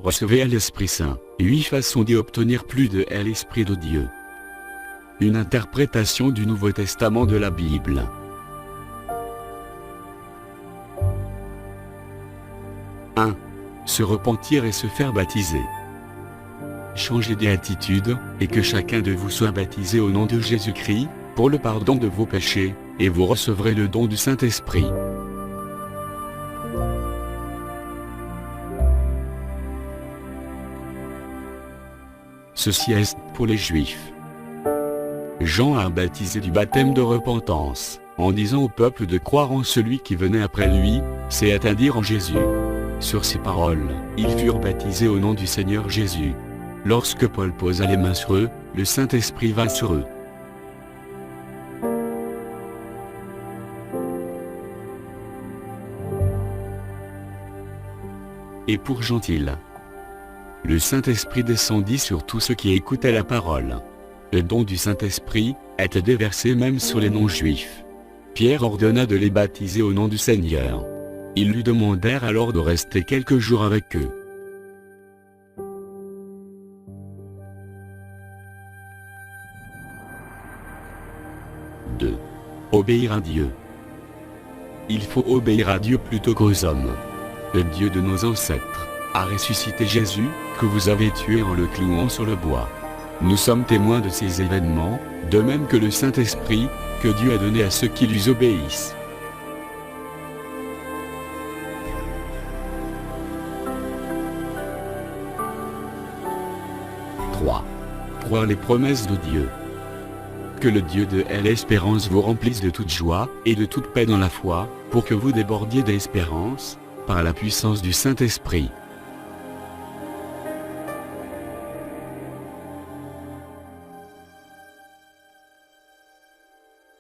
recevez l'Esprit Saint. 8 façons d'y obtenir plus de l'Esprit de Dieu. Une interprétation du Nouveau Testament de la Bible. « 1. Se repentir et se faire baptiser. Changez d'attitude, et que chacun de vous soit baptisé au nom de Jésus-Christ, pour le pardon de vos péchés, et vous recevrez le don du Saint-Esprit. » Ceci est pour les Juifs. Jean a baptisé du baptême de repentance, en disant au peuple de croire en celui qui venait après lui, c'est-à-dire en Jésus. Sur ces paroles, ils furent baptisés au nom du Seigneur Jésus. Lorsque Paul posa les mains sur eux, le Saint-Esprit vint sur eux. Et pour Gentile, le Saint-Esprit descendit sur tous ceux qui écoutaient la parole. Le don du Saint-Esprit était déversé même sur les non-juifs. Pierre ordonna de les baptiser au nom du Seigneur. Ils lui demandèrent alors de rester quelques jours avec eux. « 2. Obéir à Dieu. Il faut obéir à Dieu plutôt qu'aux hommes. Le Dieu de nos ancêtres a ressuscité Jésus, que vous avez tué en le clouant sur le bois. Nous sommes témoins de ces événements, de même que le Saint-Esprit, que Dieu a donné à ceux qui lui obéissent. « 3. Croire les promesses de Dieu. Que le Dieu de l'espérance vous remplisse de toute joie et de toute paix dans la foi, pour que vous débordiez d'espérance, par la puissance du Saint-Esprit. »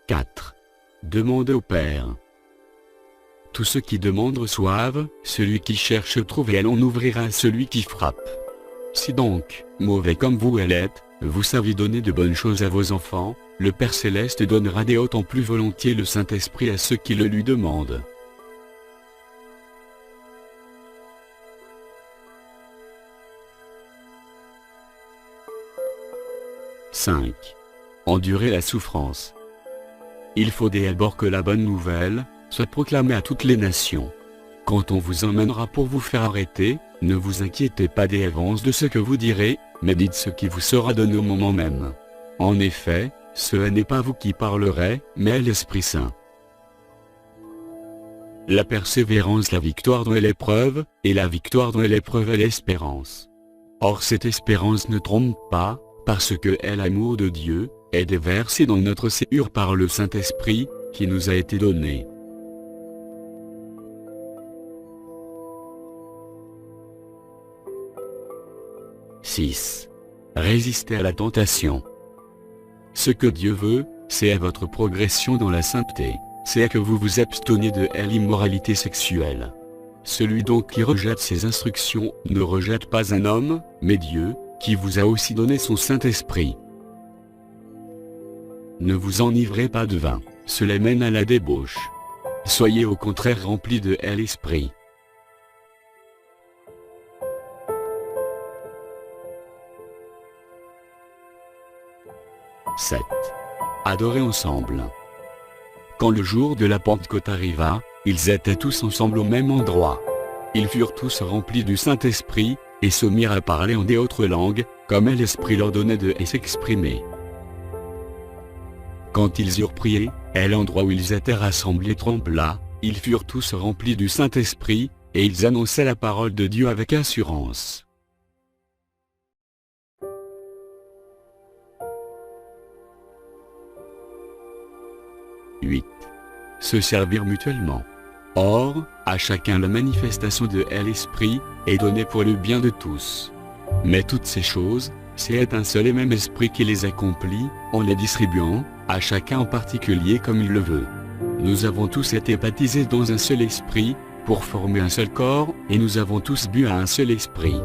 4. Demandez au Père. Tous ceux qui demandent reçoivent, celui qui cherche trouve et l'on ouvrira à celui qui frappe. Si donc, mauvais comme vous l'êtes, vous savez donner de bonnes choses à vos enfants, le Père Céleste donnera d'autant plus volontiers le Saint-Esprit à ceux qui le lui demandent. « 5. Endurer la souffrance. Il faut d'abord que la bonne nouvelle soit proclamée à toutes les nations. Quand on vous emmènera pour vous faire arrêter, ne vous inquiétez pas d'avance de ce que vous direz, mais dites ce qui vous sera donné au moment même. En effet, ce n'est pas vous qui parlerez, mais l'Esprit Saint. La persévérance, la victoire dans l'épreuve, et la victoire dans l'épreuve est l'espérance. Or cette espérance ne trompe pas, parce que l'amour de Dieu est déversé dans notre cœur par le Saint-Esprit, qui nous a été donné. « 6. Résistez à la tentation. Ce que Dieu veut, c'est votre progression dans la sainteté, c'est que vous vous absteniez de l'immoralité sexuelle. Celui donc qui rejette ses instructions ne rejette pas un homme, mais Dieu, qui vous a aussi donné son Saint-Esprit. Ne vous enivrez pas de vin, cela mène à la débauche. Soyez au contraire remplis de l'Esprit. « 7. Adorez ensemble. Quand le jour de la Pentecôte arriva, ils étaient tous ensemble au même endroit. Ils furent tous remplis du Saint-Esprit, et se mirent à parler en d'autres langues, comme l'Esprit leur donnait de s'exprimer. Quand ils eurent prié, l'endroit où ils étaient rassemblés trembla, ils furent tous remplis du Saint-Esprit, et ils annonçaient la parole de Dieu avec assurance. « 8. Se servir mutuellement. Or, à chacun la manifestation de l'Esprit est donnée pour le bien de tous. Mais toutes ces choses, c'est un seul et même Esprit qui les accomplit, en les distribuant, à chacun en particulier comme il le veut. Nous avons tous été baptisés dans un seul esprit, pour former un seul corps, et nous avons tous bu à un seul esprit.